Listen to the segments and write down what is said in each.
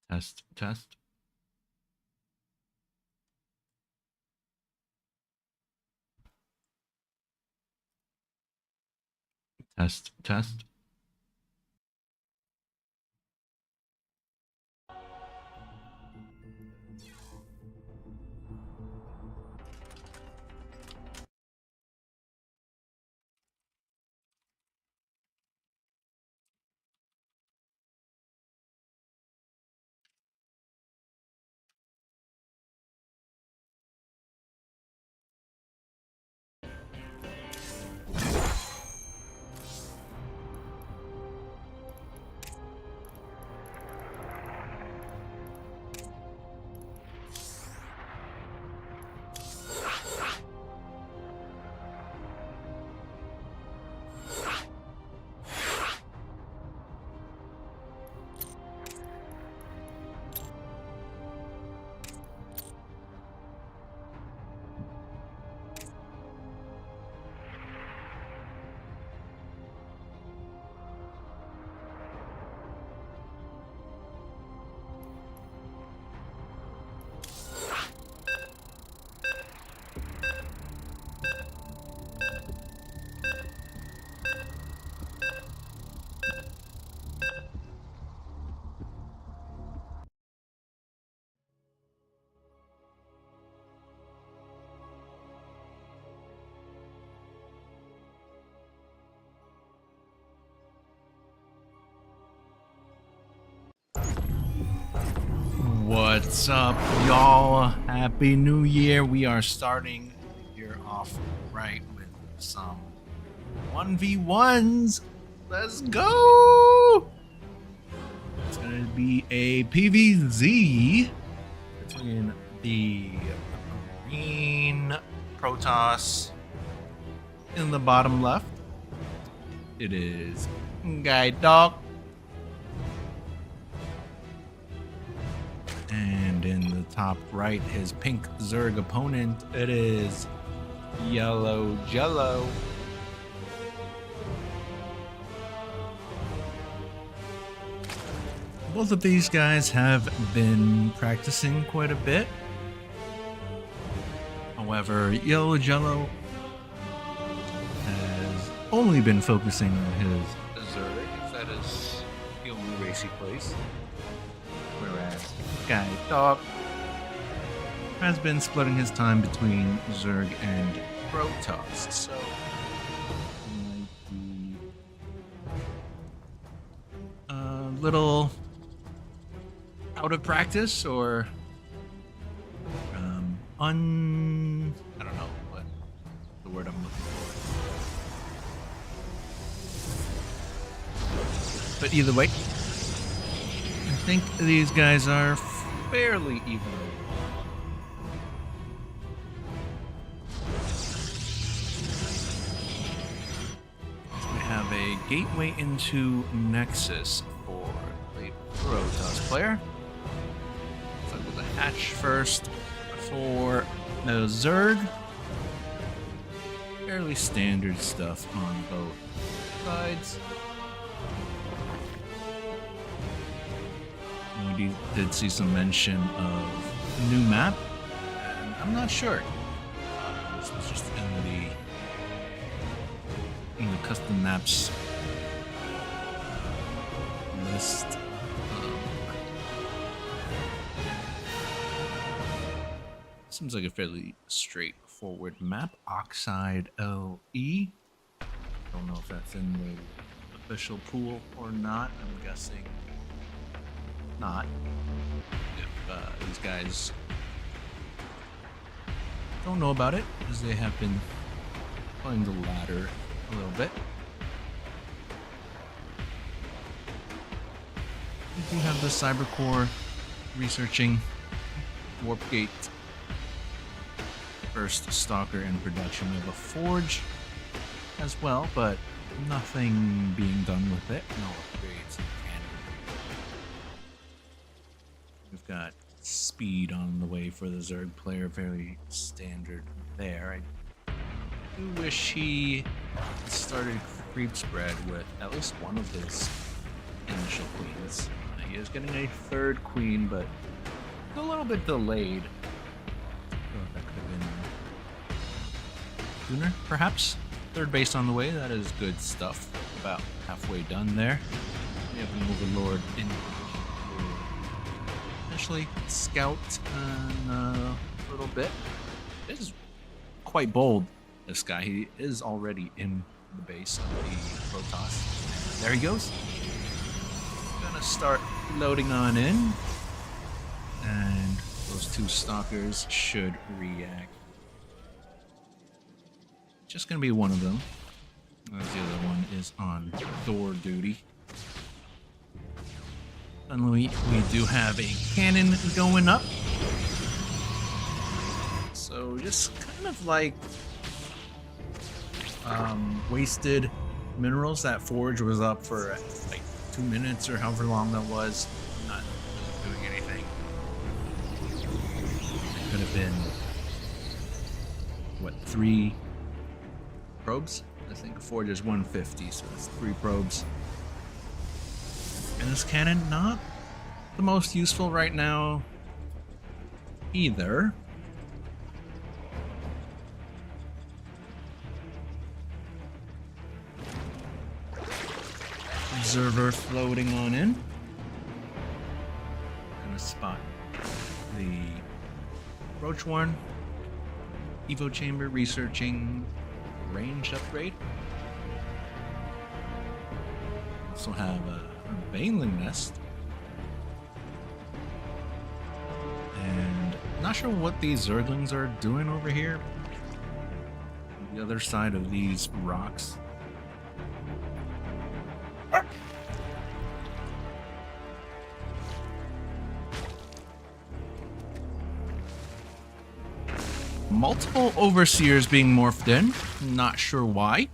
Test, test. Test, test. What's up, y'all? Happy New Year. We are starting the year off right with some 1v1s. Let's go! It's going to be a PvZ between the green Protoss in the bottom left. It is Gaitok. And in the top right, his pink Zerg opponent, it is yellowjellow. Both of these guys have been practicing quite a bit. However, yellowjellow has only been focusing on his Zerg. That is the only race he plays. Whereas Gaitok has been splitting his time between Zerg and Protoss, so he might be a little out of practice or I don't know what the word I'm looking for. But either way, I think these guys are fairly even. We have a gateway into Nexus for the Protoss player. So with a hatch first for the Zerg. Fairly standard stuff on both sides. We did see some mention of a new map, and I'm not sure. This was just in the custom maps list. Seems like a fairly straightforward map. Oxide LE. Don't know if that's in the official pool or not. I'm guessing not. If these guys don't know about it, because they have been playing the ladder a little bit. We do have the Cybercore researching Warpgate. First Stalker in production of a Forge as well, but nothing being done with it. No upgrades in cannon. We've got speed on the way for the Zerg player, very standard there. I do wish he started creep spread with at least one of his initial queens. He He is getting a third queen, but a little bit delayed. Oh, that could have been sooner, perhaps. Third base on the way. That is good stuff. About halfway done there. We have an Overlord in initially scout in a little bit. This is quite bold, this guy. He is already in the base of the Protoss. There he goes. Gonna start loading on in. And those two stalkers should react. Just gonna be one of them. The other one is on door duty. And we do have a cannon going up. So just kind of like wasted minerals. That forge was up for like 2 minutes or however long that was. Not really doing anything. It could have been, what, 3 probes? I think a forge is 150, so that's 3 probes. And this cannon, not the most useful right now either. Observer floating on in. Gonna spot the Roach one. Evo chamber researching range upgrade. Also have a Baneling nest. And not sure what these Zerglings are doing over here. On the other side of these rocks. Multiple Overseers being morphed in. Not sure why.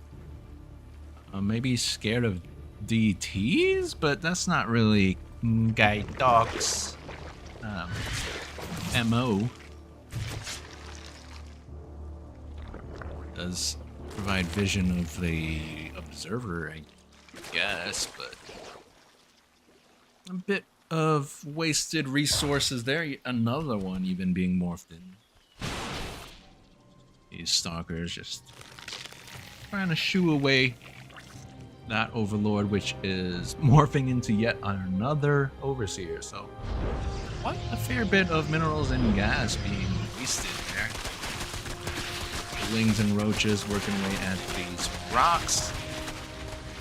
Maybe scared of DTs, but that's not really Gaitok's MO. Does provide vision of the observer, I guess, but a bit of wasted resources there. Another one even being morphed in. These stalkers just trying to shoo away that Overlord, which is morphing into yet another Overseer. So quite a fair bit of minerals and gas being wasted there. Lings and roaches working away at these rocks.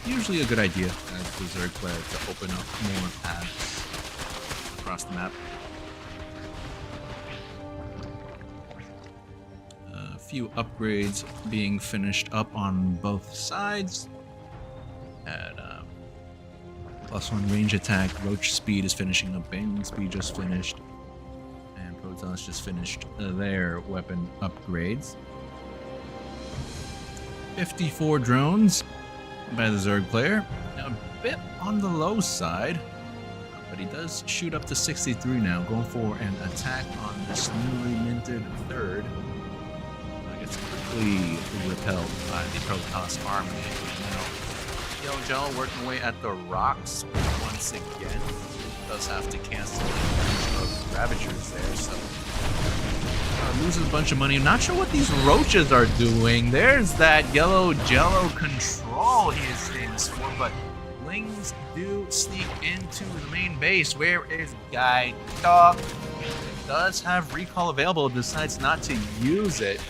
Usually a good idea as the Zerg player to open up more paths across the map. A few upgrades being finished up on both sides. At +1 range attack, Roach speed is finishing up, Baneling speed just finished, and Protoss just finished their weapon upgrades. 54 drones by the Zerg player, a bit on the low side, but he does shoot up to 63 now, going for an attack on this newly minted third. Gets quickly repelled by the Protoss army. Yellowjellow working away at the rocks once again. Does have to cancel the Ravagers there, so loses a bunch of money. I'm not sure what these roaches are doing. There's that yellowjellow control he is famous for, but Lings do sneak into the main base. Where is Gaitok? Does have recall available, decides not to use it.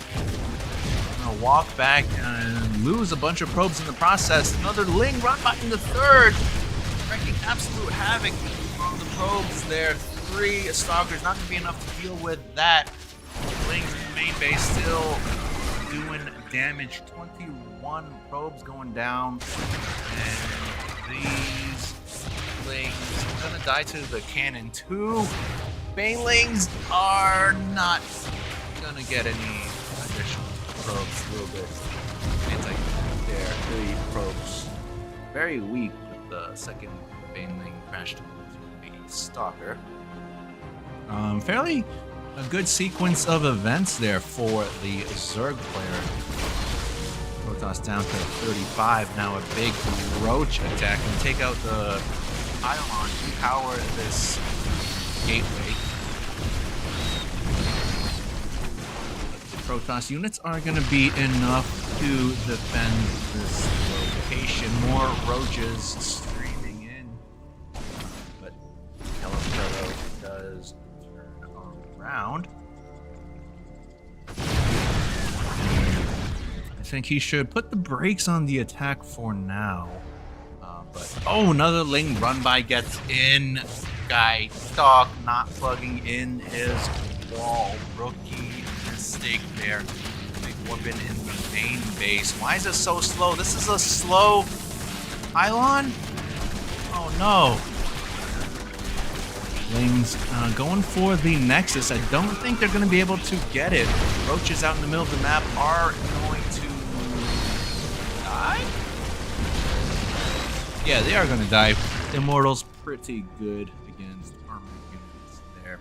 Gonna walk back and lose a bunch of probes in the process. Another Ling run back in the third, wreaking absolute havoc on the probes there. 3 stalkers, not gonna be enough to deal with that. Ling's in the main base still doing damage. 21 probes going down, and these Lings are gonna die to the cannon. 2 Banelings are not gonna get any additional probes. A little bit anti there. 3 probes. Very weak with the second Baneling crashed into a stalker. Fairly a good sequence of events there for the Zerg player. Protoss down to 35. Now a big Roach attack and take out the pylon to power this gateway. Protoss units are going to be enough to defend this location. More roaches streaming in. But yellowjellow does turn around. I think he should put the brakes on the attack for now. But another Ling run by gets in. Gaitok not plugging in his wall. Rookie mistake there. Big weapon in the main base. Why is it so slow? This is a slow pylon? Oh no. Ling's going for the Nexus. I don't think they're going to be able to get it. Roaches out in the middle of the map are going to die? Yeah, they are going to die. Immortal's pretty good against armored units there.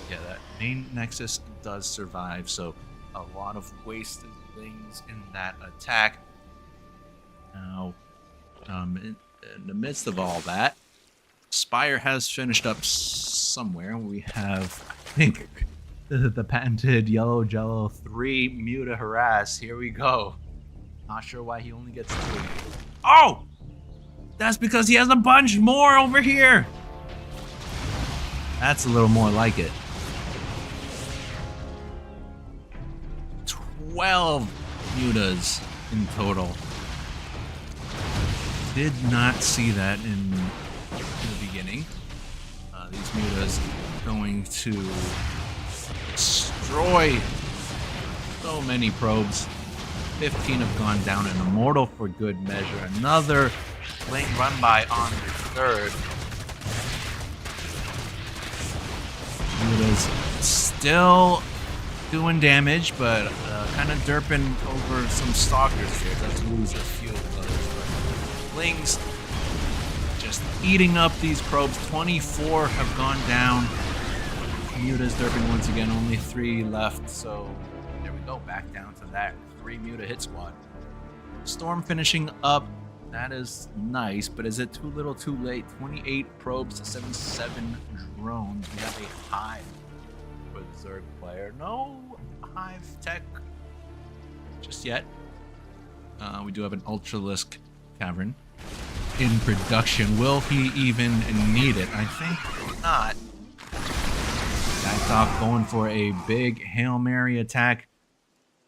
Yeah, that main Nexus does survive, so a lot of wasted Lings in that attack. Now, in the midst of all that, Spire has finished up somewhere. We have, I think, the patented yellowjellow 3 Muta Harass. Here we go. Not sure why he only gets 3. Oh! That's because he has a bunch more over here. That's a little more like it. 12 mutas in total. Did not see that in the beginning. These mutas going to destroy so many probes. 15 have gone down, and Immortal for good measure. Another Ling run by on the third. Mutas still doing damage, but kind of derping over some stalkers here. Does lose a few of those. But Lings just eating up these probes. 24 have gone down. Muta's derping once again. Only 3 left. So there we go. Back down to that 3 Muta hit squad. Storm finishing up. That is nice, but is it too little too late? 28 probes to 77 drones. We have a Hive for the Zerg player. No Hive tech just yet. We do have an Ultralisk Cavern in production. Will he even need it? I think not. Gaitok going for a big Hail Mary attack,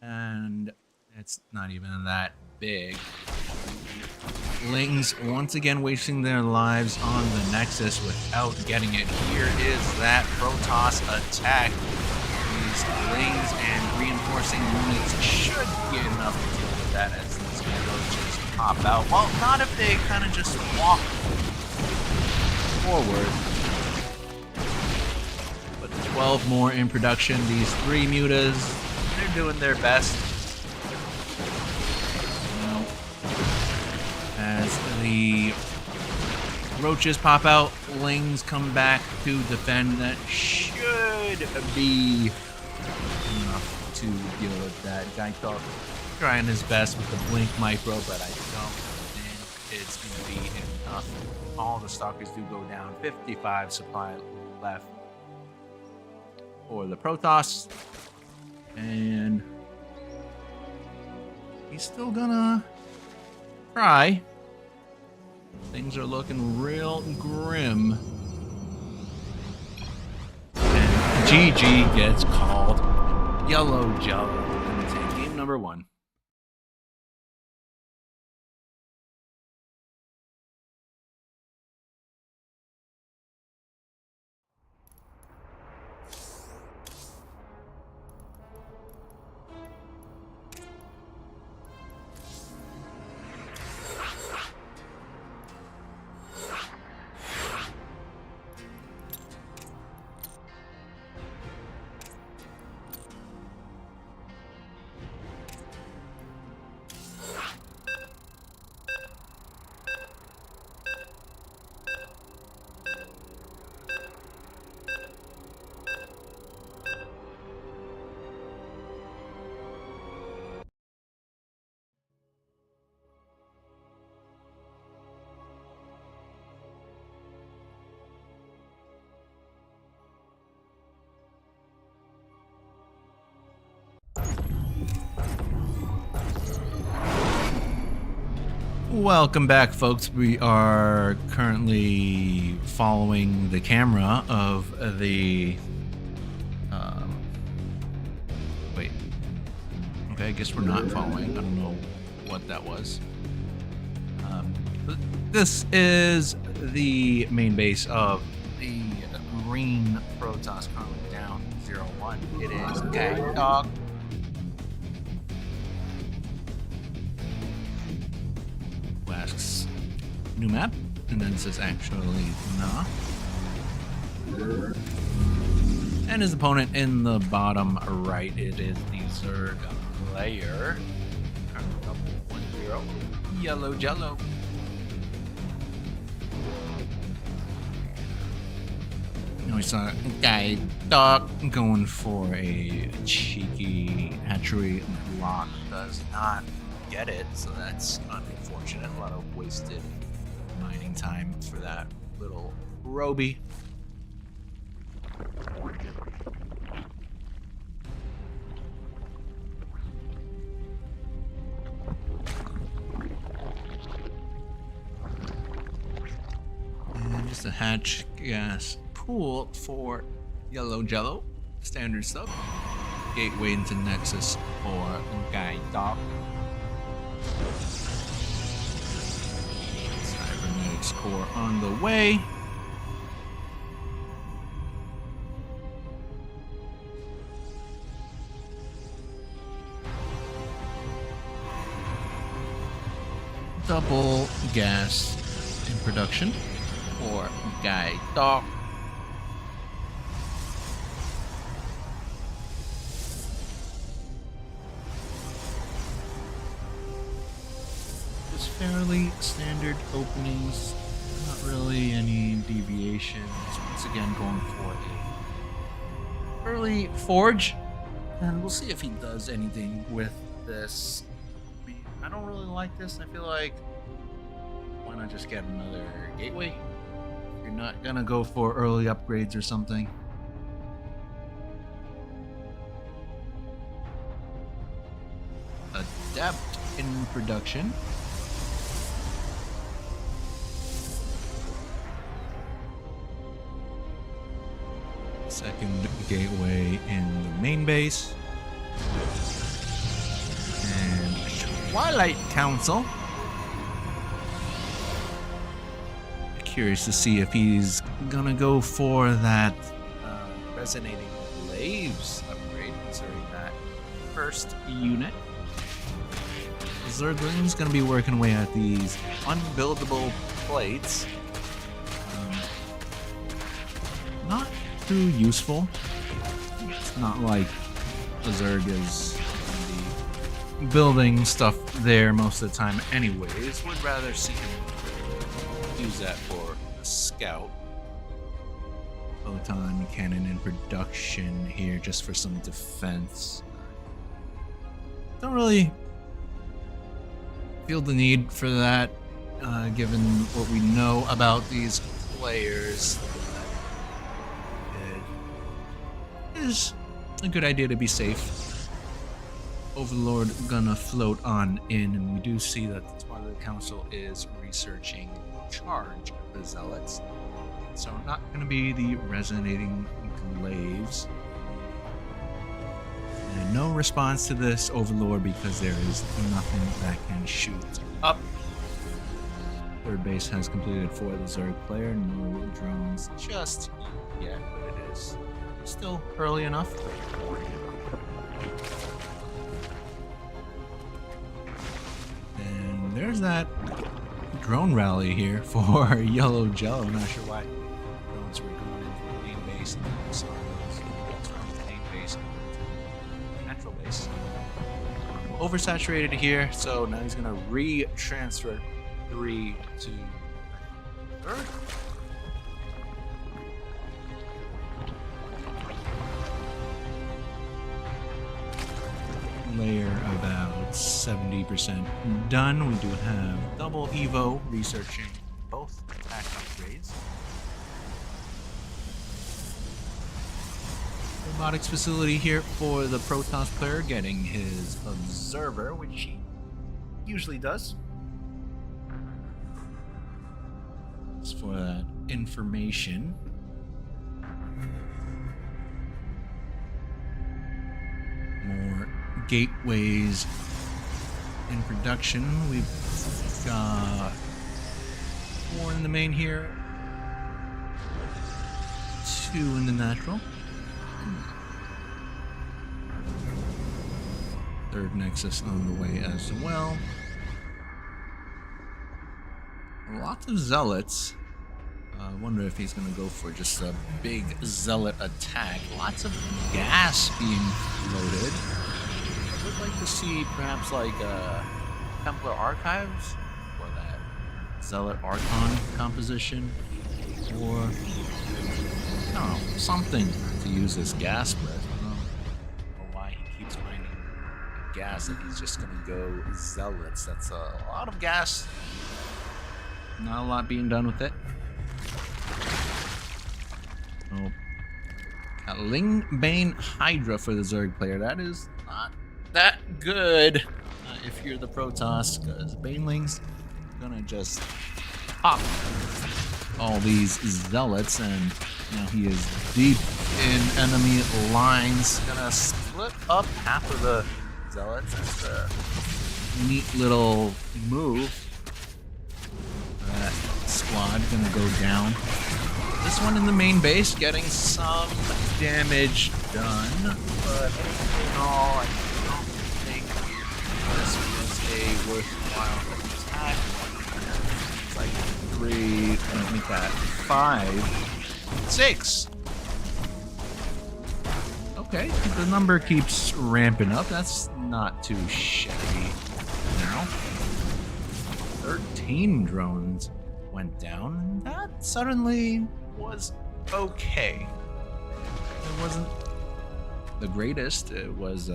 and it's not even that big. Lings once again wasting their lives on the Nexus without getting it. Here is that Protoss attack. These Lings and reinforcing units should get enough to deal with that as these roaches pop out. Well, not if they kind of just walk forward. But 12 more in production. These 3 mutas, they're doing their best. As the roaches pop out, Lings come back to defend. That should be enough to deal with that. Gaitok trying his best with the Blink Micro, but I don't think it's going to be enough. All the stalkers do go down. 55 supply left for the Protoss. And he's still gonna try. Things are looking real grim. And GG gets called. Yellowjellow gonna take game number 1. Welcome back, folks. We are currently following the camera of the wait. Okay, I guess we're not following. I don't know what that was. But this is the main base of the Green Protoss, currently down 0-1. It is Gaitok. Asks new map, and then says actually nah. And his opponent in the bottom right, it is the Zerg player. Currently 1-0. Yellowjellow. Now we saw Gaitok going for a cheeky hatchery block. Does not get it, so that's unfortunate. A lot of wasted mining time for that little Roby. And just a hatch gas pool for Yellowjellow. Standard stuff. Gateway into Nexus for Gaitok. Cybernetics core on the way. Double gas in production for Gaitok. Fairly standard openings, not really any deviations. Once again, going for a early forge, and we'll see if he does anything with this. I don't really like this. I feel like, why not just get another gateway? You're not gonna go for early upgrades or something. Adept in production. Second gateway in the main base. And Twilight Council. Curious to see if he's gonna go for that resonating glaives upgrade, considering that first unit. Zergling's gonna be working away at these unbuildable plates. Not too useful. It's not like the Zerg is gonna be building stuff there most of the time anyways. Would rather see him use that for a scout. Photon cannon in production here just for some defense. Don't really feel the need for that, given what we know about these players. It is a good idea to be safe. Overlord gonna float on in, and we do see that the Twilight Council is researching charge of the zealots. So not gonna be the resonating glaives. And no response to this Overlord because there is nothing that can shoot up. Third base has completed for the Zerg player. No drones just yet, but it is still early enough. And there's that drone rally here for Yellowjellow. I'm not sure why drones were going in for the main base and then we saw those from the main base and the natural base. Oversaturated here, so now he's gonna re-transfer 3 to 3rd. Layer about 70% done. We do have double Evo researching both attack upgrades. Robotics facility here for the Protoss player, getting his observer, which he usually does. Thanks for that information. More gateways in production. We've got 4 in the main here, 2 in the natural. 3rd nexus on the way as well. Lots of zealots. I wonder if he's going to go for just a big zealot attack. Lots of gas being loaded. I would like to see perhaps like Templar Archives or that Zealot Archon composition, or I don't know, something to use this gas with. I don't know why he keeps finding gas if he's just gonna go zealots. That's a lot of gas. Not a lot being done with it. Oh, got Lingbane Hydra for the Zerg player. That is not that good if you're the Protoss, because Banelings gonna just pop all these zealots, and now he is deep in enemy lines. Gonna split up half of the zealots. That's a neat little move. That squad gonna go down. This one in the main base getting some damage done, but in all, I don't think this was a worthwhile attack. It's like 3, I make that 5, 6. Okay, the number keeps ramping up. That's not too shabby now. 13 drones went down. That suddenly was okay. It wasn't the greatest. It was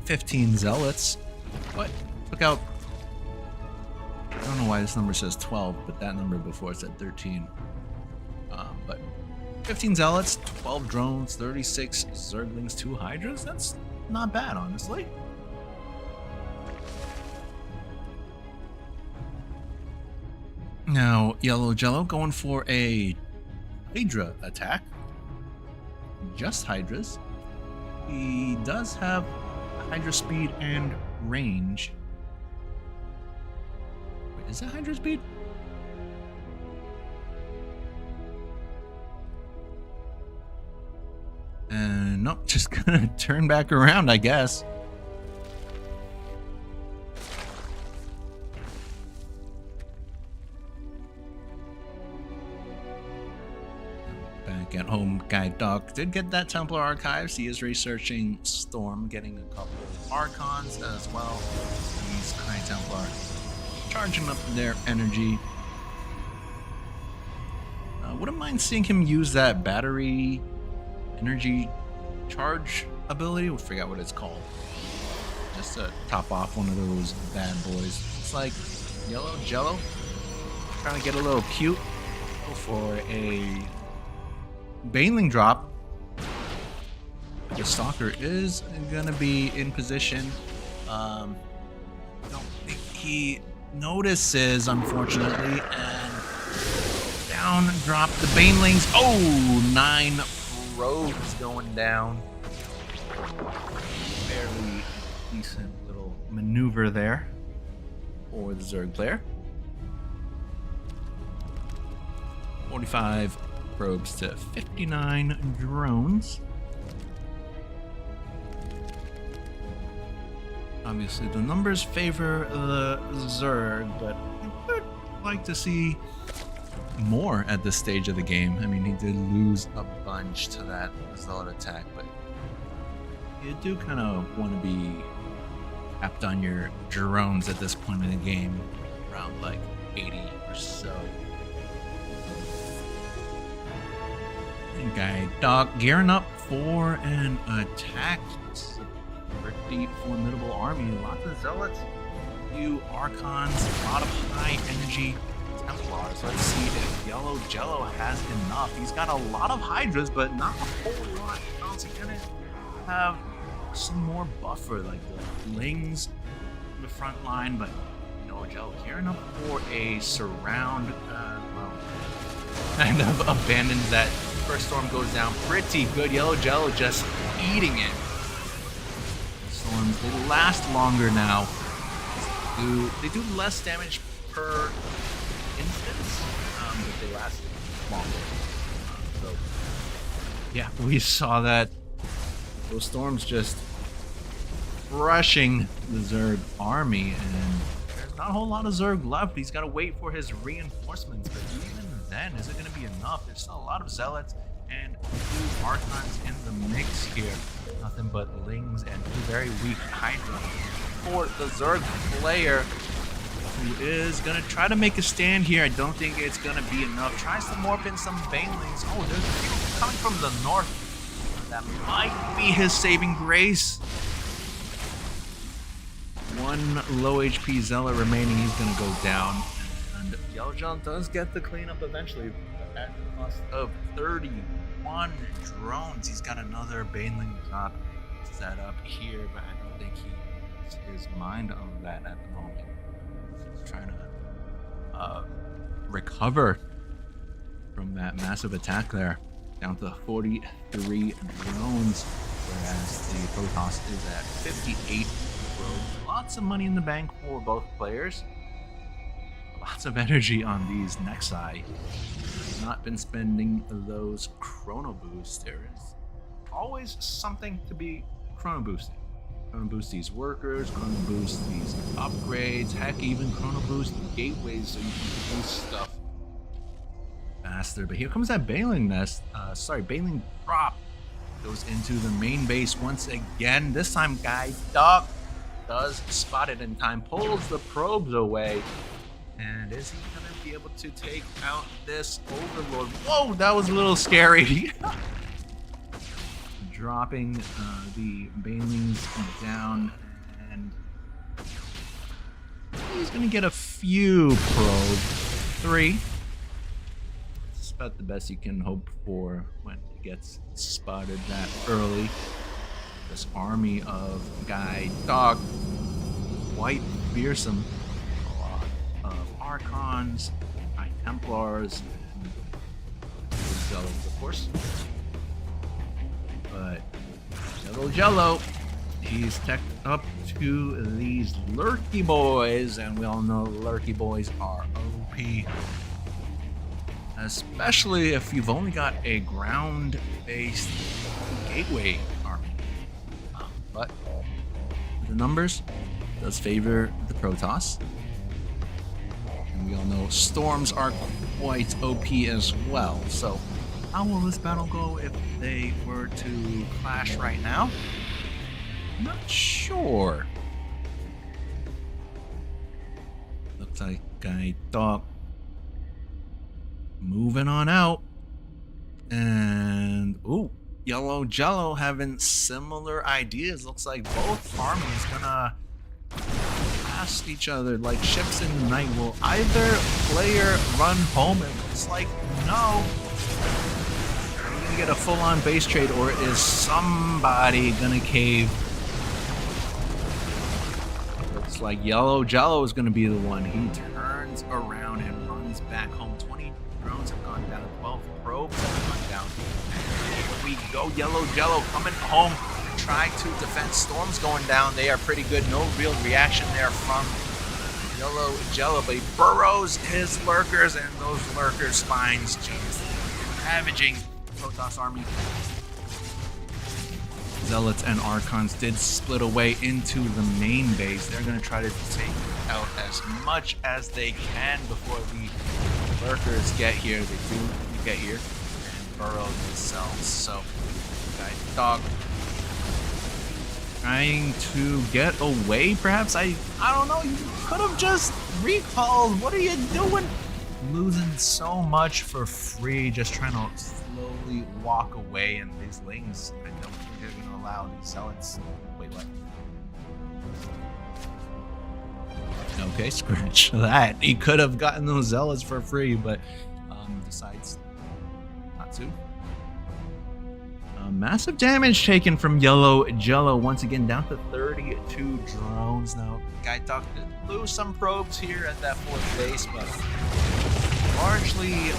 15 zealots. What? Took out... I don't know why this number says 12, but that number before said 13. But 15 zealots, 12 drones, 36 zerglings, 2 hydras. That's not bad, honestly. Now, yellowjellow going for a Hydra attack. Just Hydras. He does have Hydra speed and range. Wait, is that Hydra speed? And nope, just gonna turn back around, I guess. Back at home, Gaitok did get that Templar Archives. He is researching Storm, getting a couple of Archons as well. These High Templar charging up their energy. Wouldn't mind seeing him use that battery energy charge ability. I forgot what it's called. Just to top off one of those bad boys. It's like yellowjellow. Trying to get a little cute. Go for a Baneling drop. The Stalker is gonna be in position. I don't think he notices, unfortunately, and down drop the Banelings. Oh, 9 rogues going down. Fairly decent little maneuver there for the Zerg player. 45 probes to 59 drones. Obviously, the numbers favor the Zerg, but I would like to see more at this stage of the game. I mean, he did lose a bunch to that Zealot attack, but you do kind of want to be capped on your drones at this point in the game, around like 80 or so. Gaitok gearing up for an attack. It's a pretty formidable army. Lots of zealots, few archons, a lot of high energy Templars. Let's see if yellowjellow has enough. He's got a lot of hydras, but not a whole lot else. He's gonna have some more buffer, like the lings in the front line, but yellowjellow gearing up for a surround. Well, kind of abandons that. First storm goes down pretty good. yellowjellow just eating it. The storms, they last longer now. They do less damage per instance, but they last longer. So yeah, we saw that. Those storms just rushing the Zerg army, and there's not a whole lot of Zerg left. He's got to wait for his reinforcements, but even then, is it going to be enough? There's still a lot of zealots and 2 archons in the mix here. Nothing but lings and 2 very weak hydra for the Zerg player, who is going to try to make a stand here. I don't think it's going to be enough. Tries to morph in some banelings. Oh, there's people coming from the north. That might be his saving grace. 1 low HP zealot remaining. He's going to go down. And yellowjellow does get the cleanup eventually, but at the cost of 31 drones. He's got another baneling drop set up here, but I don't think he has his mind on that at the moment. He's trying to recover from that massive attack there. Down to 43 drones, whereas the Protoss is at 58 drones. Lots of money in the bank for both players. Lots of energy on these Nexi. Not been spending those chrono boosts. There is always something to be chrono boosting. Chrono boost these workers, chrono boost these upgrades, heck, even chrono boost gateways so you can boost stuff faster. But here comes that Baneling nest. Baneling drop goes into the main base once again. This time, Gaitok does spot it in time, pulls the probes away, and is he gonna be able to take out this overlord? Whoa, that was a little scary. Dropping the banelings down, and he's gonna get a few probes. 3. It's about the best you can hope for when it gets spotted that early. This army of Gaitok, quite fearsome. A lot of Archons, High Templars, and Zealots, of course. But yellowjellow, he's teched up to these lurky boys, and we all know lurky boys are OP. Especially if you've only got a ground-based gateway army. But the numbers does favor the Protoss. And we all know storms are quite OP as well. So how will this battle go if they were to clash right now? Not sure. Looks like Gaitok moving on out. And ooh, yellowjellow having similar ideas. Looks like both armies gonna pass each other like ships in the night. Will either player run home? It looks like no. Are we gonna get a full-on base trade, or is somebody gonna cave? Looks like yellowjellow is gonna be the one. He turns around and runs back home. 20 drones have gone down. 12 probes have gone down. Here we go. yellowjellow coming home to try to defend. Storms going down. They are pretty good. No real reaction there from yellowjellow, but he burrows his lurkers, and those lurker spines just ravaging Protoss army. Zealots and Archons did split away into the main base. They're going to try to take out as much as they can before the lurkers get here. They do get here and burrow themselves. So, Gaitok trying to get away, perhaps. I don't know. You could have just recalled. What are you doing? Losing so much for free, just trying to slowly walk away. And these lings, I don't think they're going to allow these zealots. Wait, what? Okay, scratch that. He could have gotten those zealots for free, but decides not to. Massive damage taken from yellowjellow. Once again, down to 32 drones. Now, Gaitok did lose some probes here at that 4th base, but largely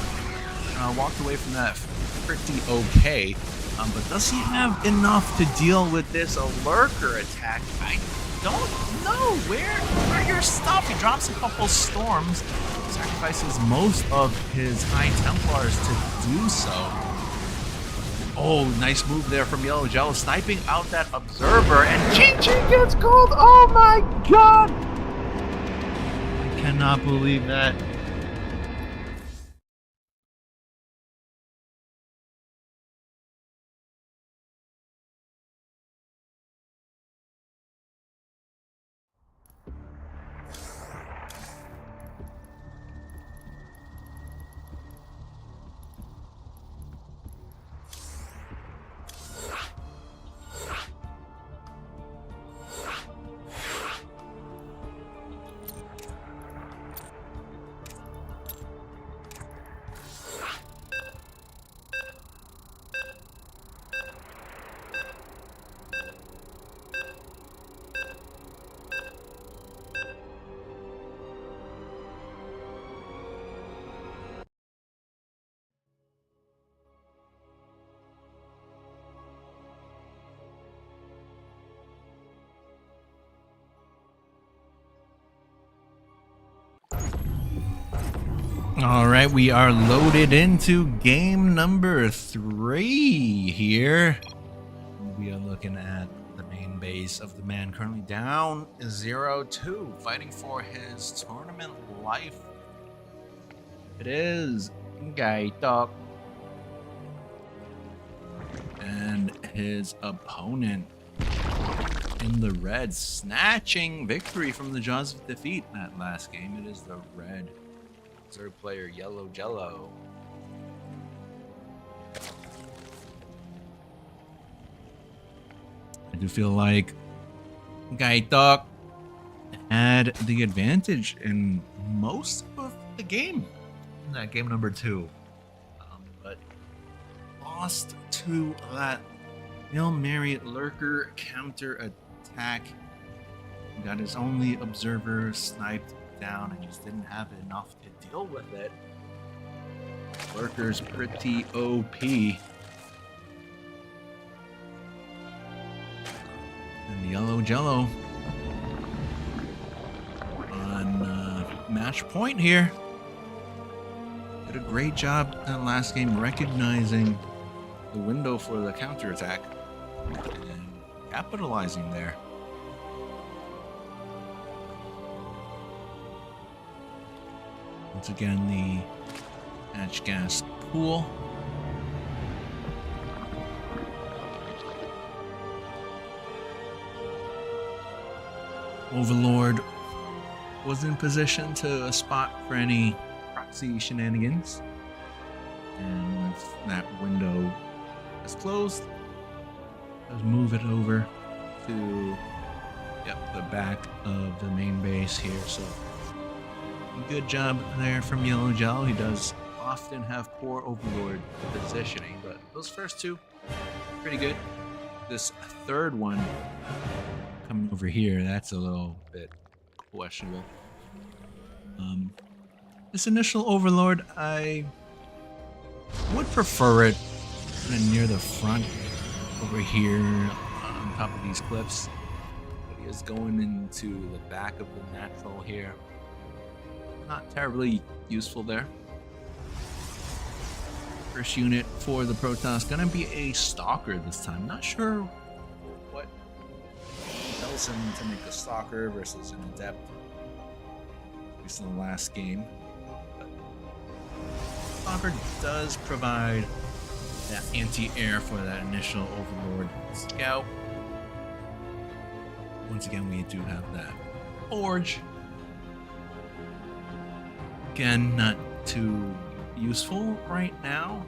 walked away from that pretty okay. But does he have enough to deal with this lurker attack? I don't know where you're stopped. He drops a couple storms, sacrifices most of his high Templars to do so. Oh, nice move there from yellowjellow, sniping out that observer, and GG gets called. Oh my god! I cannot believe that. All right, we are loaded into game number 3 here. We are looking at the main base of the man currently down 0-2, fighting for his tournament life. It is Gaitok and his opponent in the red, snatching victory from the jaws of defeat that last game. It is the red 3rd player, yellowjellow. I do feel like Gaitok had the advantage in most of the game in that game number 2, but lost to that Hail Mary lurker counter attack. Got his only observer sniped down and just didn't have enough to deal with it. Lurker's pretty OP. And yellowjellow on match point here. Did a great job that last game recognizing the window for the counterattack and capitalizing there. Once again, the hatch gas pool. Overlord was in position to spot for any proxy shenanigans. And once that window is closed, let's move it over to the back of the main base here. So good job there from yellowjellow. He does often have poor overlord positioning, but those first 2 pretty good. This 3rd one coming over here, that's a little bit questionable. This initial overlord, I would prefer it kind of near the front over here on top of these cliffs. But he is going into the back of the natural here. Not terribly useful there. First unit for the Protoss gonna be a Stalker this time. Not sure what tells him to make a Stalker versus an Adept, at least in the last game. But Stalker does provide that anti-air for that initial Overlord Scout. Once again, we do have that Forge. Again, not too useful right now.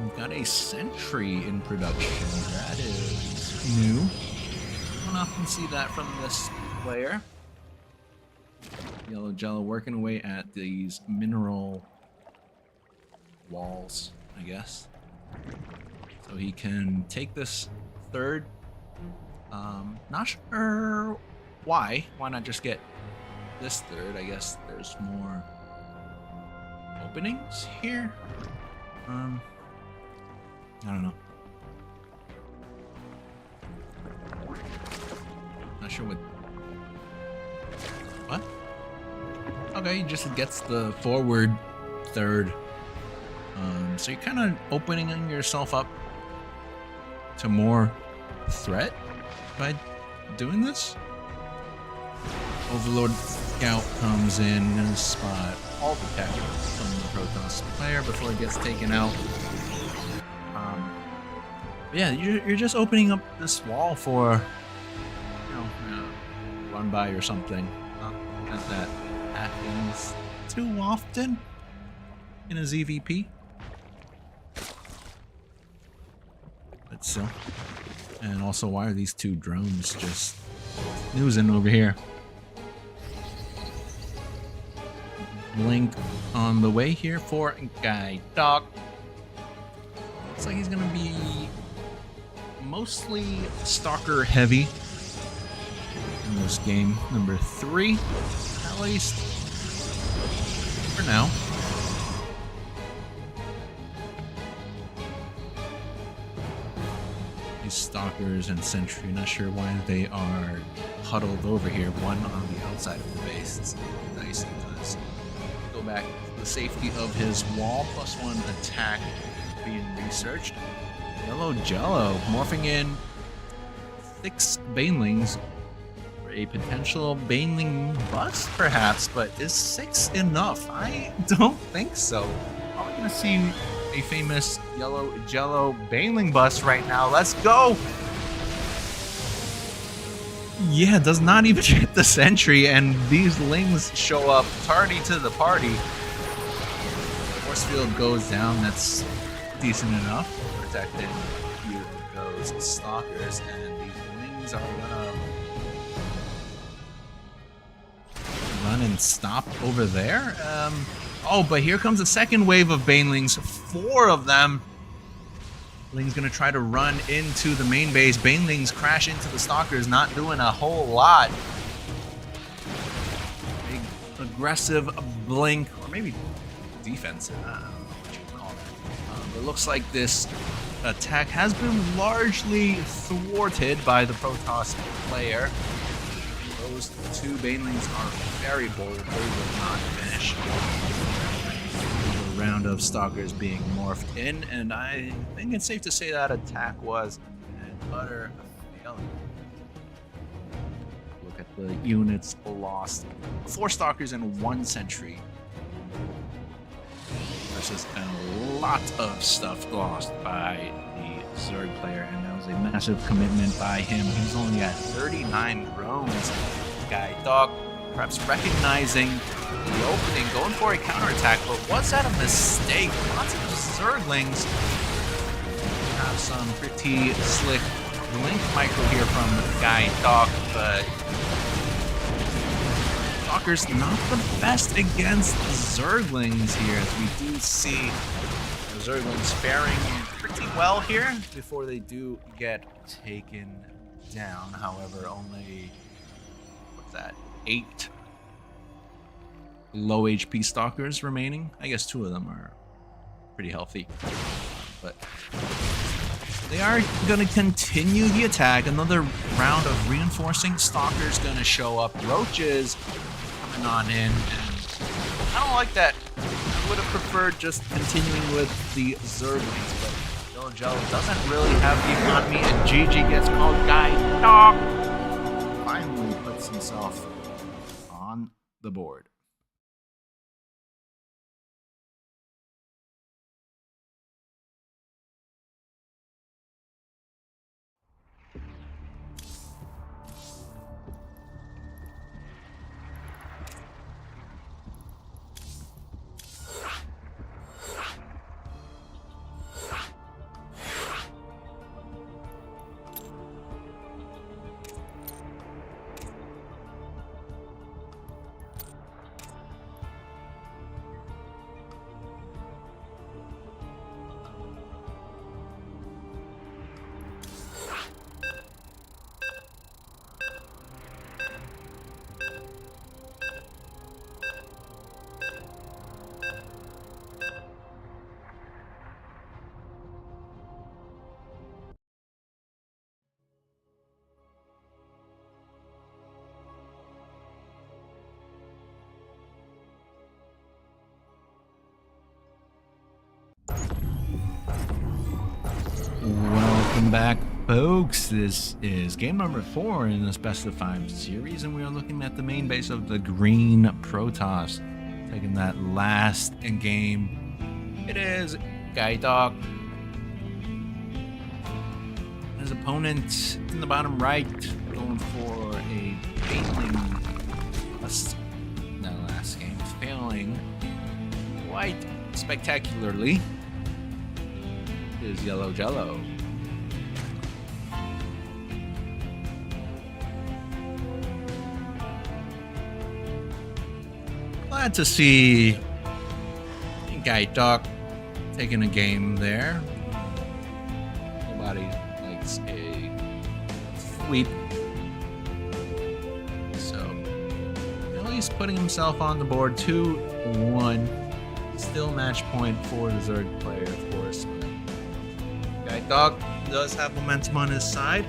We've got a sentry in production. That is new. Don't often see that from this player. Yellowjellow working away at these mineral walls, I guess. So he can take this third. Not sure why. Why not just get this third? I guess there's more openings here. I don't know. Not sure what? Okay, he just gets the forward third. So you're kind of opening yourself up to more threat by doing this. Overlord Scout comes in and spot all the tech from the Protoss player before it gets taken out. Yeah, you're just opening up this wall for, run by or something. Not that happens too often in a ZVP. But still. And also, why are these two drones just snoozing over here? Blink on the way here for Gaitok. Looks like he's gonna be mostly stalker heavy in this game. Number 3, at least for now. These stalkers and sentry, not sure why they are huddled over here, one on the outside of the base. It's nice. He does go back to the safety of his wall. +1 attack being researched. Yellowjellow morphing in 6 banelings for a potential baneling bust, perhaps, but is 6 enough? I don't think so. Are we gonna see a famous Yellowjellow baneling bust right now? Let's go! Yeah, does not even hit the sentry, and these lings show up tardy to the party. Force field goes down, that's decent enough. Protecting a few of those stalkers, and these lings are gonna run and stop over there. Oh, but here comes a second wave of banelings, 4 of them. Ling's gonna try to run into the main base. Banelings crash into the stalkers, not doing a whole lot. Big aggressive blink, or maybe defensive, I don't know what you call that. It looks like this attack has been largely thwarted by the Protoss player. Those 2 banelings are very bold, they will not finish. Another round of stalkers being morphed in, and I think it's safe to say that attack was an utter failure. Look at the units lost. 4 stalkers and 1 sentry. Versus a lot of stuff lost by the Zerg player, and that was a massive commitment by him. He's only at 39 drones. Gaitok perhaps recognizing the opening, going for a counterattack, but was that a mistake? Lots of Zerglings have some pretty slick blink micro here from Gaitok, but Stalker's not the best against Zerglings here, as we do see the Zerglings faring pretty well here before they do get taken down. However, only, what's that, 8 low HP Stalkers remaining. I guess 2 of them are pretty healthy, but they are going to continue the attack. Another round of reinforcing Stalkers going to show up. Roaches coming on in, and I don't like that. I would have preferred just continuing with the Zerglings, but yellowjellow doesn't really have the economy, and GG gets called. Gaitok finally puts himself on the board. Welcome back, folks. This is game number 4 in this best of 5 series, and we are looking at the main base of the green Protoss, taking that last game. It is Gaitok. His opponent in the bottom right, going for a failing. The last game failing quite spectacularly. Is yellowjellow. Glad to see Gaitok taking a game there. Nobody likes a sweep. So at least putting himself on the board 2-1. Still match point for the Zerg player, of course. Gaitok does have momentum on his side.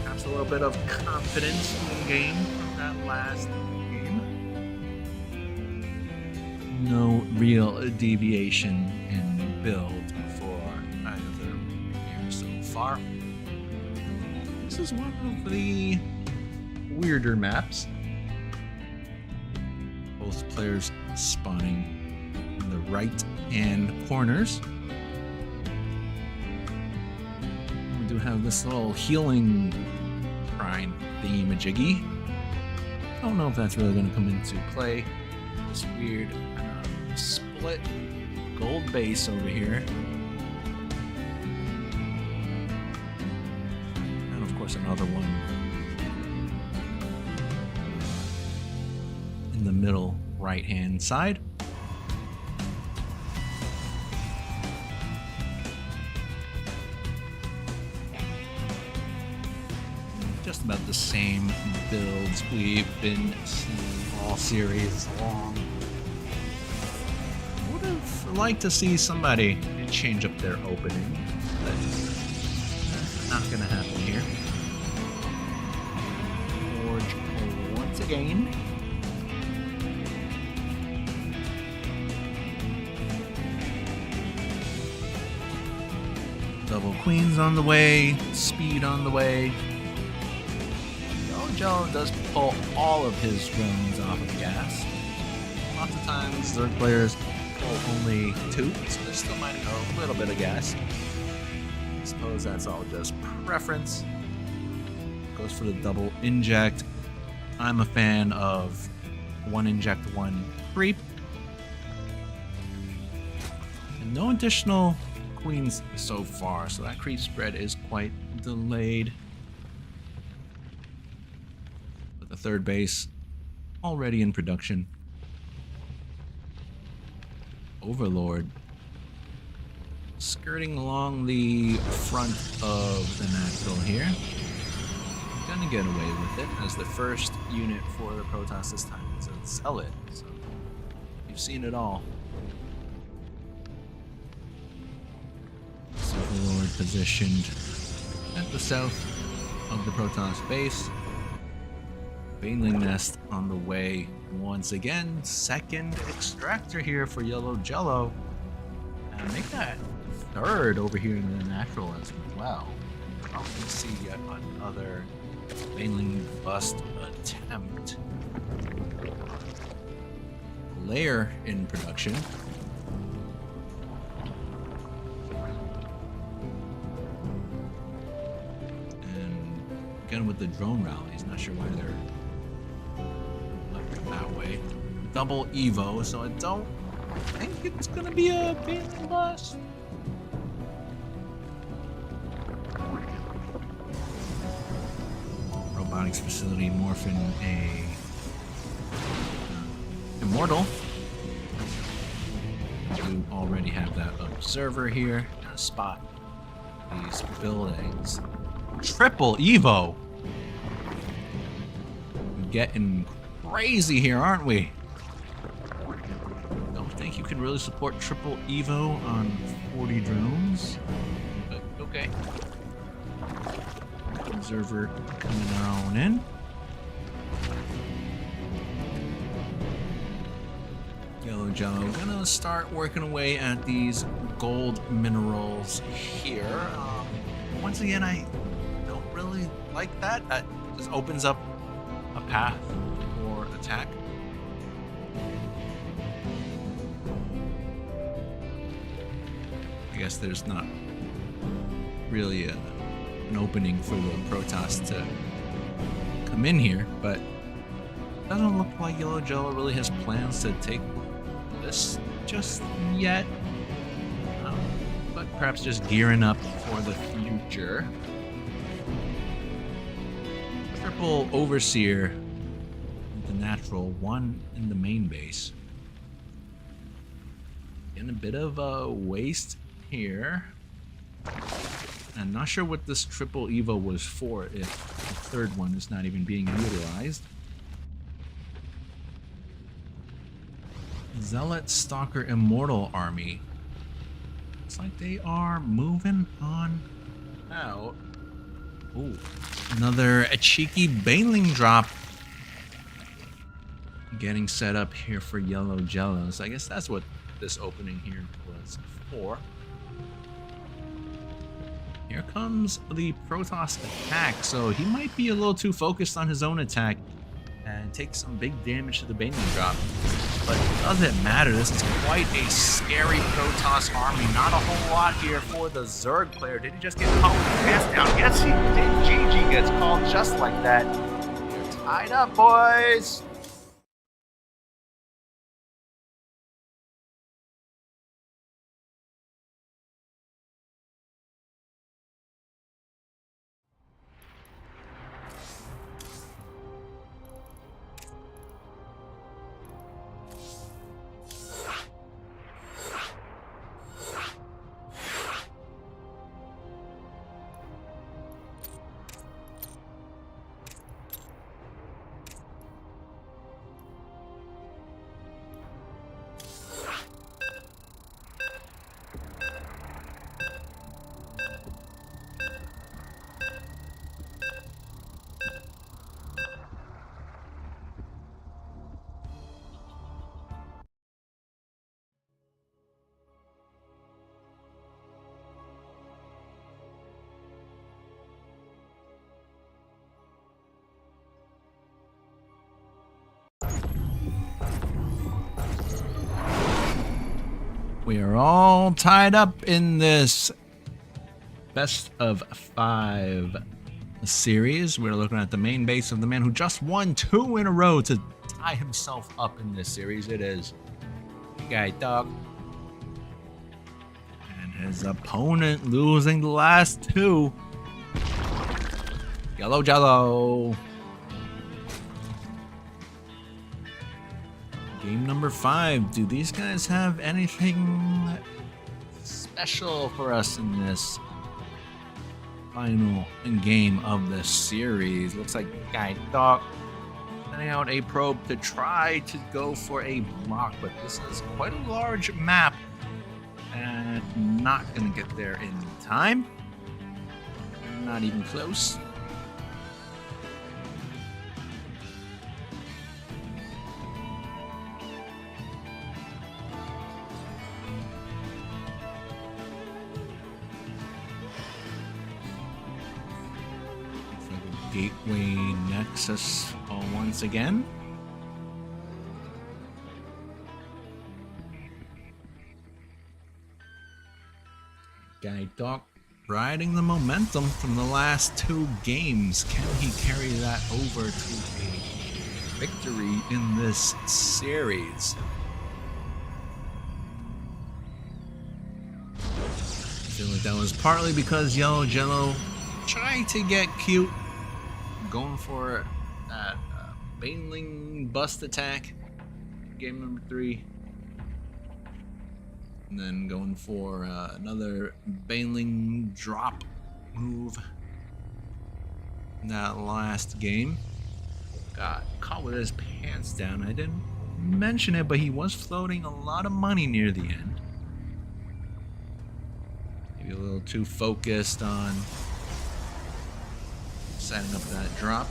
Perhaps a little bit of confidence in the game from that last game. No real deviation in build for either here so far. This is one of the weirder maps. Both players spawning in the right hand corners. We do have this little healing shrine thingamajiggy. Don't know if that's really going to come into play. This weird split gold base over here. And of course another one in the middle right hand side. Just about the same builds we've been seeing all series long. Would have liked to see somebody change up their opening, but not gonna happen here. Forge once again. Double queens on the way, speed on the way. Yellowjellow does pull all of his drones off of gas. Lots of times, Zerg players pull only 2, so they're still mining a little bit of gas. I suppose that's all just preference. Goes for the double inject. I'm a fan of 1 inject, 1 creep. And no additional queens so far, so that creep spread is quite delayed. The third base already in production. Overlord skirting along the front of the natural here. Gonna get away with it as the first unit for the Protoss this time is a Zealot. So you've seen it all. Overlord positioned at the south of the Protoss base. Baneling Nest on the way once again. Second extractor here for yellowjellow. And make that third over here in the natural as well. I'll see yet another Baneling bust attempt. Layer in production. And again with the drone rallies, not sure why they're that way. Double Evo, so I don't think it's gonna be a Baneling bust. Robotics facility morphing a Immortal. You already have that observer here. Gonna spot these buildings. Triple Evo. We're getting crazy here, aren't we? Don't think you can really support triple Evo on 40 drones, but okay. Observer coming on in. Yellowjellow gonna start working away at these gold minerals here. once again, I don't really like that. That just opens up a path for attack. I guess there's not really an opening for the Protoss to come in here, but it doesn't look like yellowjellow really has plans to take this just yet. But perhaps just gearing up for the future. Triple Overseer, the natural, one in the main base. Getting a bit of a waste here. I'm not sure what this triple Evo was for if the third one is not even being utilized. Zealot Stalker Immortal Army. Looks like they are moving on out. Ooh, another cheeky Baneling drop. Getting set up here for yellowjellow. So I guess that's what this opening here was for. Here comes the Protoss attack. So he might be a little too focused on his own attack and take some big damage to the Baneling drop. But it doesn't matter. This is quite a scary Protoss army. Not a whole lot here for the Zerg player. Did he just get called with his pants down? Yes, he did. GG gets called just like that. You're tied up, boys. We are all tied up in this best of 5 series. We're looking at the main base of the man who just won 2 in a row to tie himself up in this series. It is Gaitok. And his opponent losing the last 2. Yellowjellow. Game number 5. Do these guys have anything special for us in this final game of the series? Looks like Gaitok sending out a probe to try to go for a block, but this is quite a large map and not gonna get there in time. Not even close. Gateway Nexus once again. Gaitok riding the momentum from the last 2 games. Can he carry that over to a victory in this series? I feel like that was partly because yellowjellow tried to get cute, going for that Baneling bust attack, game number 3. And then going for another Baneling drop move in that last game. Got caught with his pants down. I didn't mention it, but he was floating a lot of money near the end. Maybe a little too focused on setting up that drop.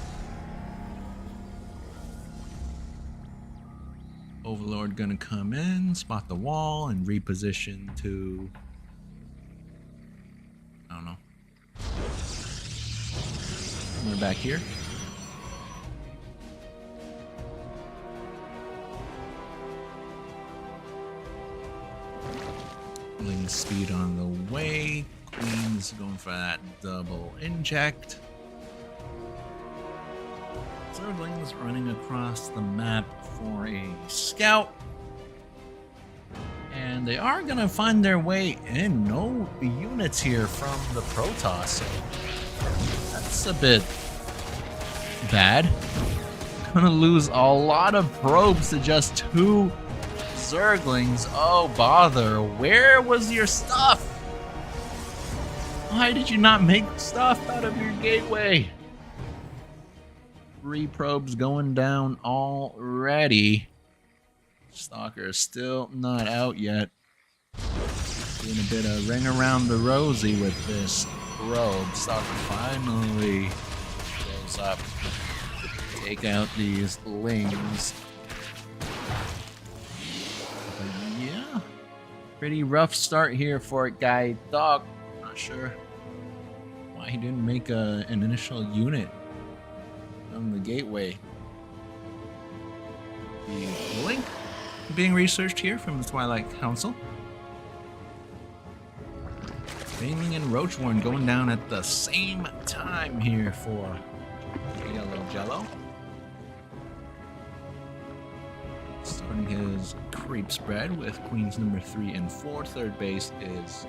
Overlord gonna come in, spot the wall, and reposition to, I don't know, somewhere back here. Ling speed on the way. Queen's going for that double inject. Zergling's running across the map for a scout. And they are going to find their way in. No units here from the Protoss. That's a bit bad. Gonna lose a lot of probes to just 2 Zerglings. Oh, bother. Where was your stuff? Why did you not make stuff out of your gateway? 3 probes going down already. Stalker is still not out yet. Doing a bit of ring around the rosy with this probe. Stalker finally goes up. Take out these lings. But yeah, pretty rough start here for Gaitok. Not sure why he didn't make an initial unit on the gateway. The link being researched here from the Twilight Council. Flaming and Roachworn going down at the same time here for yellowjellow. Starting his creep spread with queens number 3 and 4. Third base is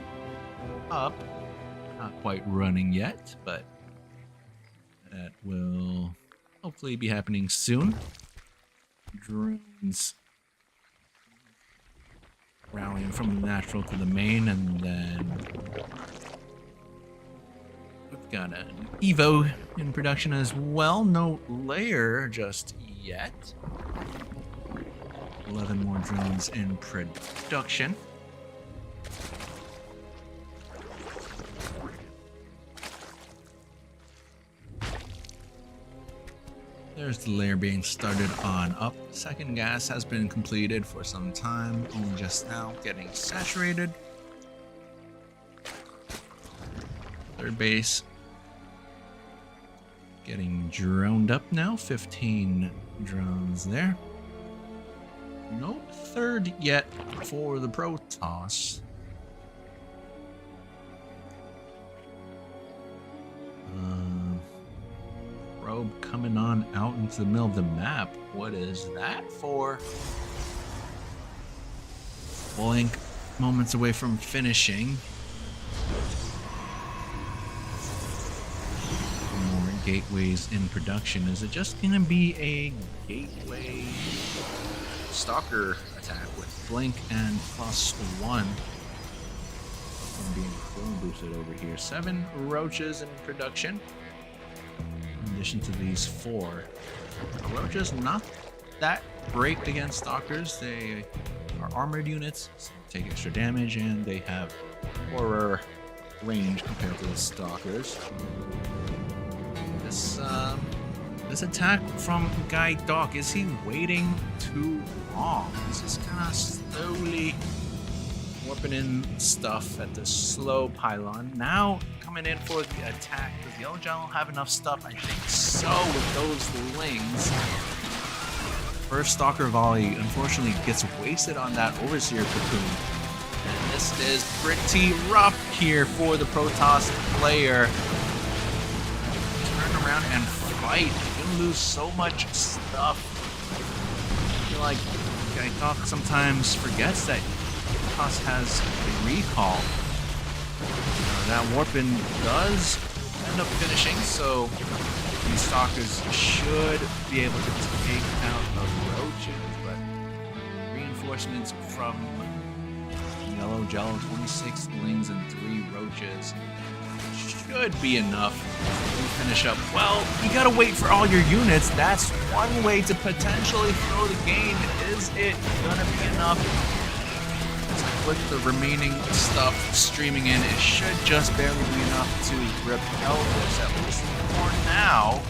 up. Not quite running yet, but that will hopefully be happening soon. Drones rallying from the natural to the main, and then we've got an Evo in production as well. No layer just yet. 11 more drones in production. There's the layer being started on up. Second gas has been completed for some time, only just now getting saturated. Third base getting droned up now. 15 drones there. No third yet for the Protoss. Probe coming on out into the middle of the map. What is that for? Blink moments away from finishing. More gateways in production. Is it just gonna be a gateway stalker attack with blink and +1? And being clone boosted over here. 7 roaches in production. In addition to these 4. Roaches not that great against stalkers. They are armored units, so take extra damage, and they have poorer range compared to the stalkers. This attack from Gaitok, is he waiting too long? He's just kind of slowly warping in stuff at the slow pylon. Now coming in for the attack. Does yellowjellow have enough stuff? I think so with those lings. First stalker volley unfortunately gets wasted on that overseer cocoon. And this is pretty rough here for the Protoss player. Turn around and fight. You can lose so much stuff. I feel like Gaitok sometimes forgets that Protoss has a recall. That warpin does end up finishing, so these stalkers should be able to take out the roaches, but reinforcements from yellowjellow, 26 lings and 3 roaches should be enough to finish up. Well, you gotta wait for all your units. That's one way to potentially throw the game. Is it gonna be enough? With the remaining stuff streaming in, it should just barely be enough to repel this, at least for now.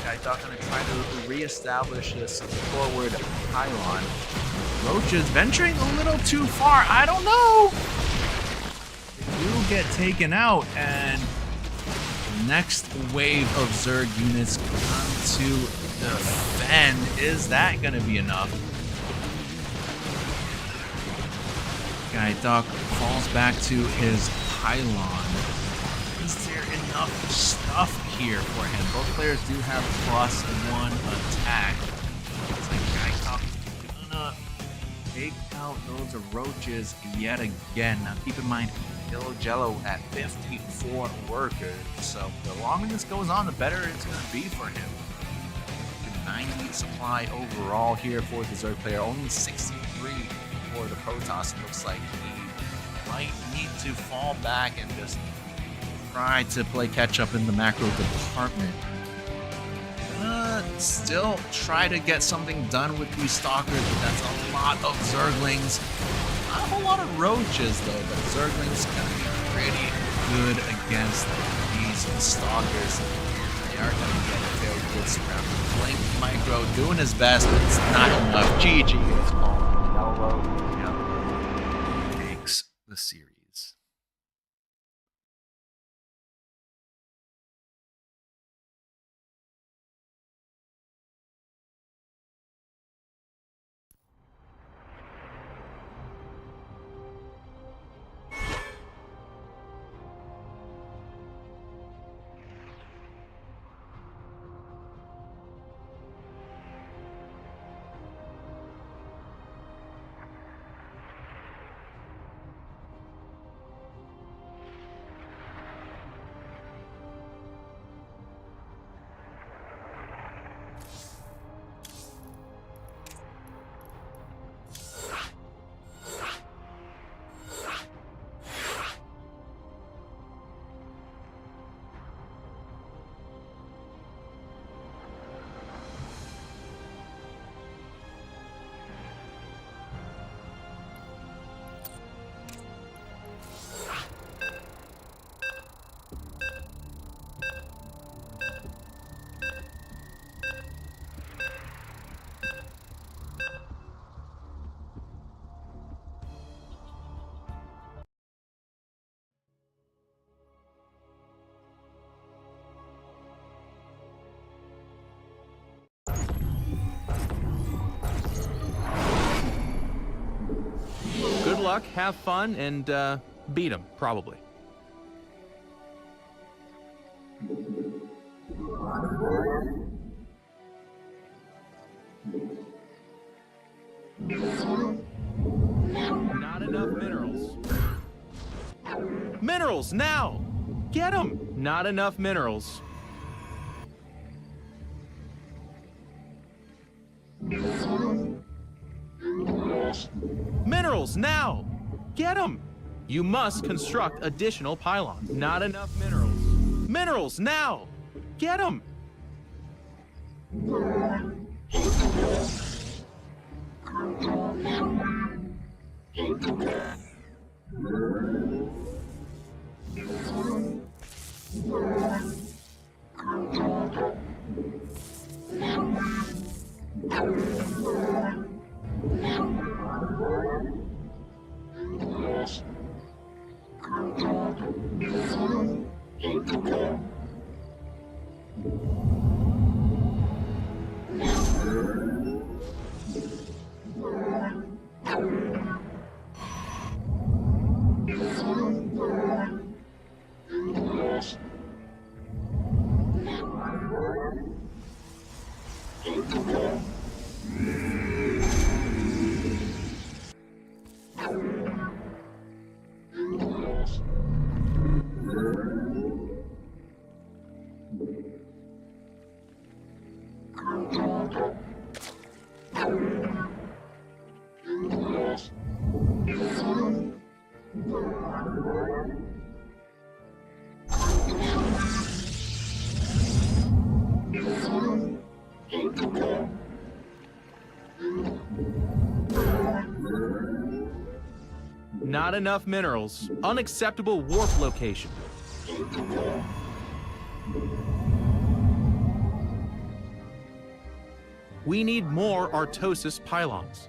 Gaitok gonna try to re-establish this forward pylon. Roaches venturing a little too far. I don't know. They do get taken out, and next wave of Zerg units come to defend. Is that going to be enough? Gaitok falls back to his pylon. Is there enough stuff here for him? Both players do have +1 attack. It's like Gaitok gonna take out those roaches yet again. Now keep in mind, yellowjellow at 54 workers. So the longer this goes on, the better it's gonna be for him. 90 supply overall here for the Zerg player. Only 63 for the Protoss. It looks like he might need to fall back and just try to play catch up in the macro department. Still try to get something done with these stalkers, but that's a lot of Zerglings. Not a whole lot of roaches though, but Zerglings gonna be pretty good against these stalkers. They are gonna get a very good scrap. Blink Micro doing his best, but it's not enough. GG is called. Yellow takes the series. Good luck, have fun, and beat him, probably. Not enough minerals. Minerals, now! Get them! Not enough minerals. Minerals, now! Get them! You must construct additional pylons. Not enough minerals. Minerals, now! Get them! Not enough minerals. Unacceptable warp location. We need more Artosis pylons.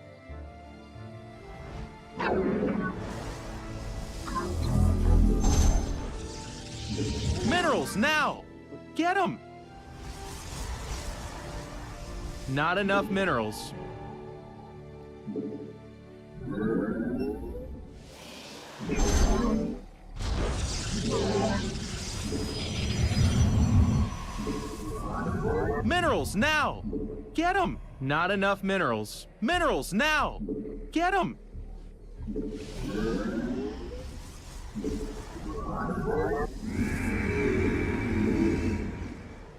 Minerals, now! Get him! Not enough minerals. Minerals, now! Get them! Not enough minerals. Minerals, now! Get them!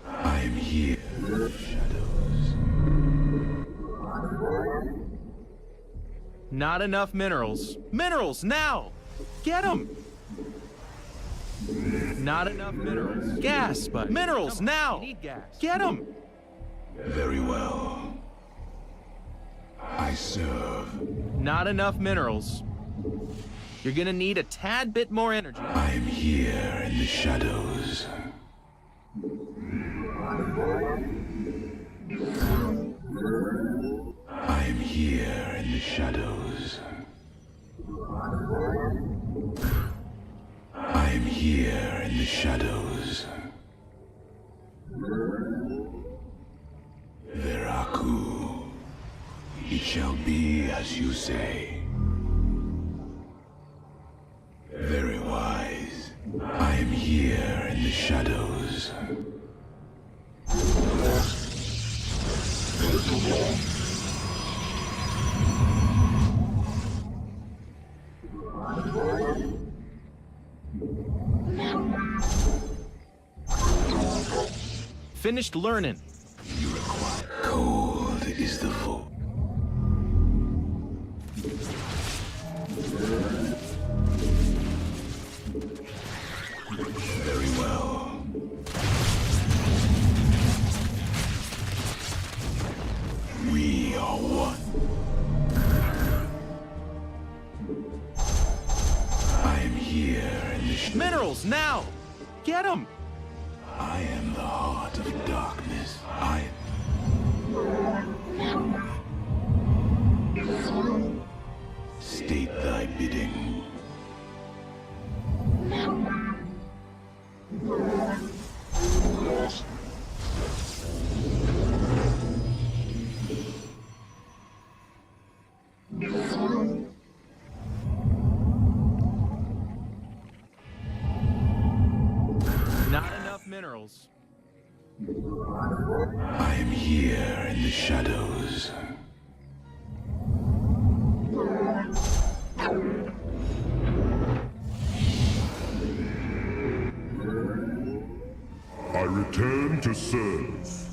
I'm here, shadows. Not enough minerals. Minerals, now! Get them! Not enough minerals. Gas, but minerals, now! You need gas. Get them! Very well. I serve. Not enough minerals. You're gonna need a tad bit more energy. I'm here in the shadows. I'm here in the shadows. I'm here in the shadows. Veraku, it shall be as you say. Very wise. I am here in the shadows. Finished learning. You require cold is the foe. Very well. We are one. I am here in the Minerals, now! Get them! I am the heart of darkness. I state thy bidding. Not enough minerals. I am here in the shadows. I return to serve.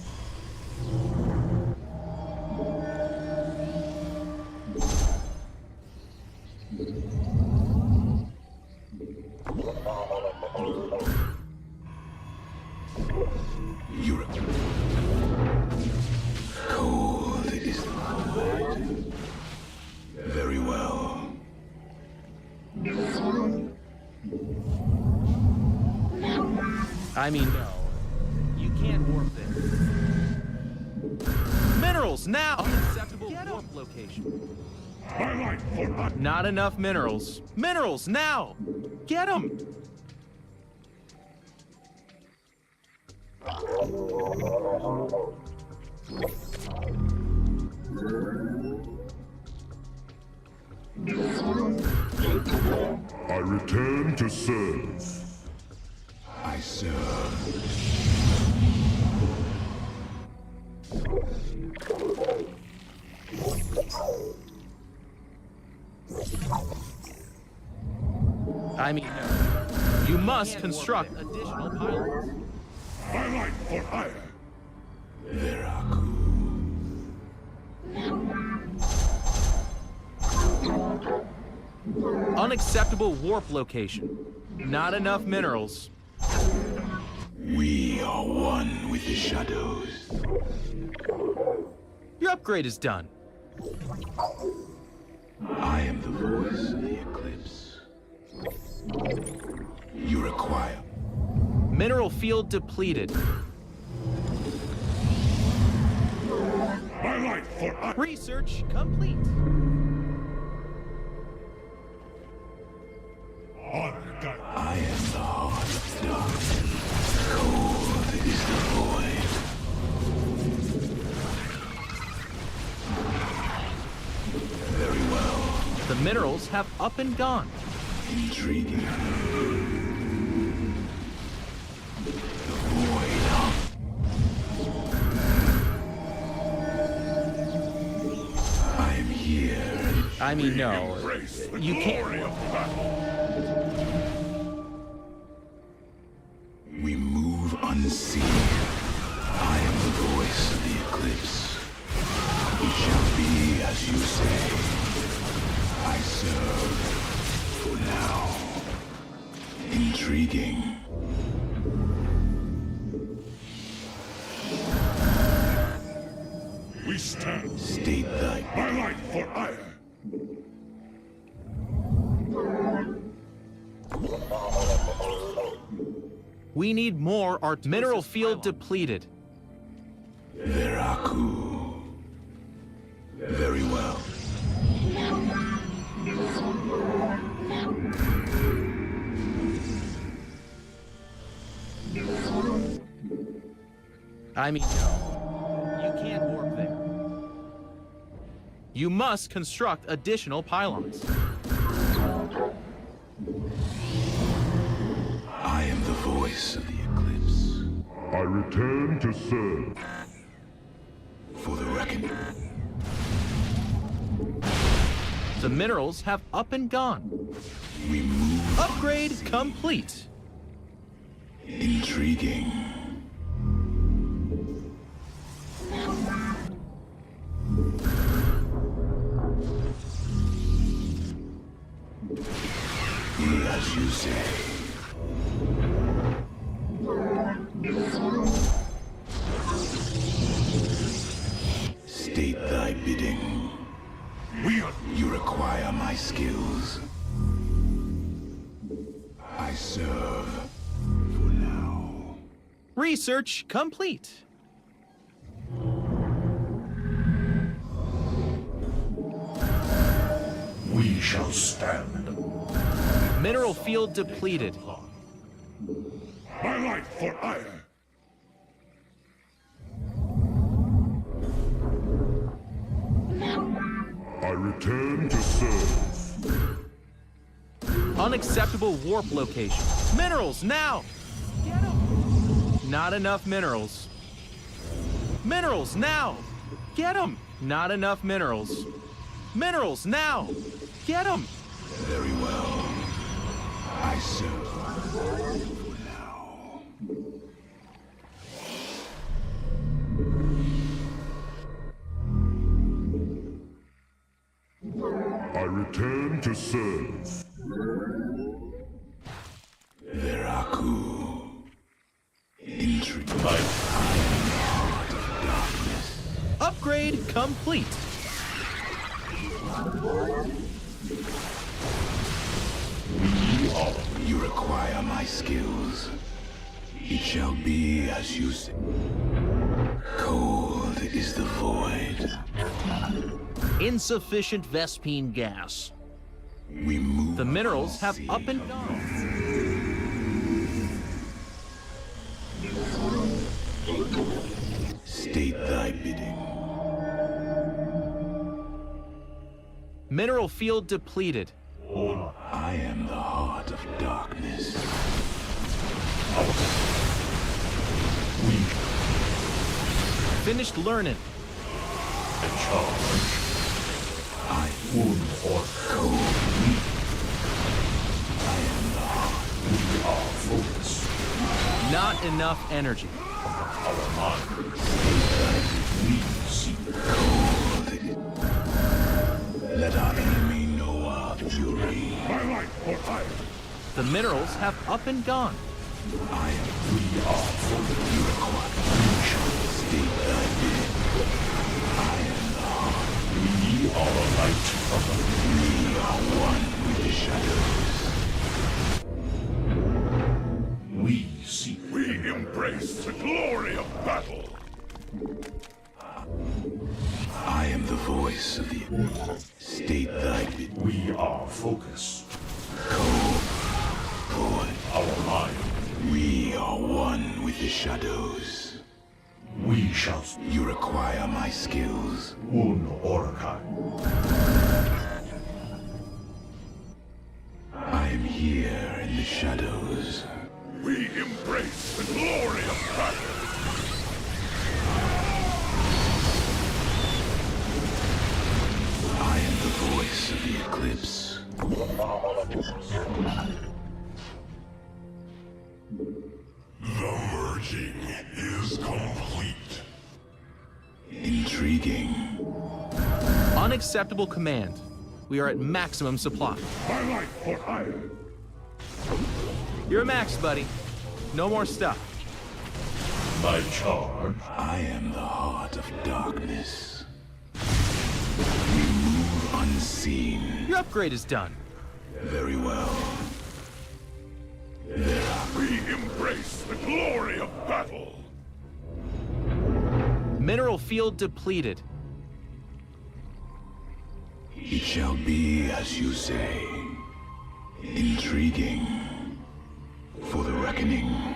Europe. Cold is the void. Very well. I mean, no. You can't warp this. Minerals, now! Unacceptable warp location. Not enough minerals. Minerals, now! Get them! I return to serve. I serve. I mean, no. You must construct additional pylons. I like for hire. Veraku. Unacceptable warp location. Not enough minerals. We are one with the shadows. Your upgrade is done. I am the voice of the eclipse. You require. Mineral field depleted. I like for hire. Research complete. Honor, God. I am the heart of darkness. Cold is The minerals have up and gone. Intriguing. The void. I am here. I mean, no, Embrace the you glory can't. of battle. We move unseen. I am the voice of the eclipse. It shall be as you say. I serve for now. Intriguing. We stand. State thy My light for ire. We need more art. Mineral field depleted. Veraku. Very well. I mean, no. You can't warp there. You must construct additional pylons. I am the voice of the eclipse. I return to serve. For the reckoning. The minerals have up and gone. We move Upgrade complete. intriguing. As you say. State thy bidding. You require my skills. I serve for now. Research complete. We shall stand. Mineral field depleted. My light for ire. I return to serve. Unacceptable warp location. Minerals now! Get 'em! Not enough minerals. Minerals now! Get 'em! Not enough minerals. Minerals now! Get 'em! Very well. I serve for now. I return to serve. Veraku. Intriguing. Upgrade complete. You require my skills. It shall be as you say. Cold is the void. Insufficient Vespine gas. We move. The minerals have up and gone. State thy bidding. Mineral field depleted. I am the heart of darkness. Finished learning. I would or cold. I am the heart. We are focused. Not enough energy. We seek cold. Let our enemy know our fury. My light for ire. The minerals have up and gone. I am. We are focused. You require. We shall state thy bidding. I am the heart. We are the light of the We are one with the shadows. We seek. We embrace the glory of battle. I am the voice of the. State thy bid. We are focus. Cold. Void. Our mind. We are one with the shadows. We shall. You require my skills. Un Orca. voice of the eclipse. The merging is complete. Intriguing. Unacceptable command. We are at maximum supply. I like what I am. You're max, buddy. No more stuff. My charge. I am the heart of darkness. We move unseen. Your upgrade is done. Very well. We embrace the glory of battle. Mineral field depleted. It shall be as you say. Intriguing. For the reckoning.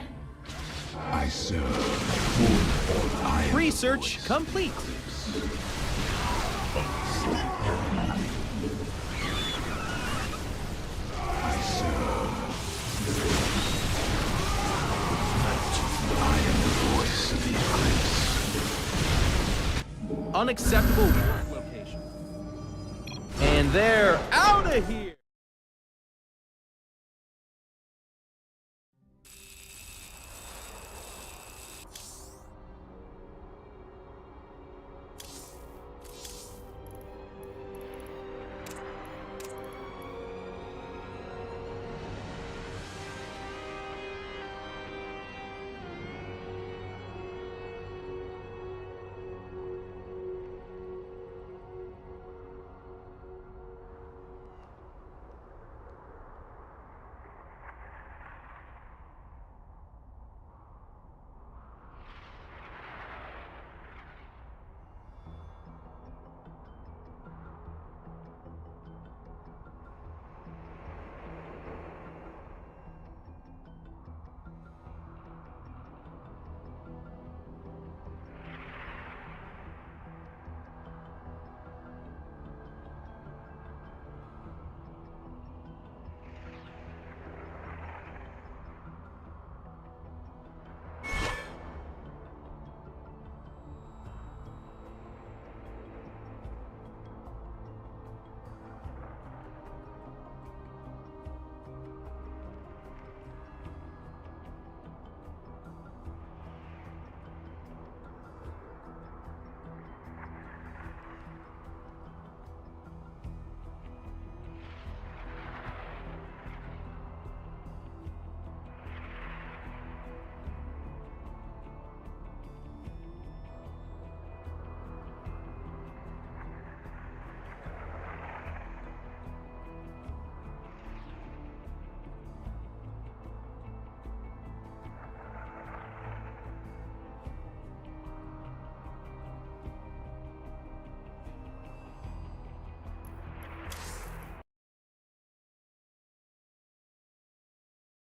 I serve. I am Research complete. I serve. I am the voice of the eclipse. Unacceptable location. And they're out of here.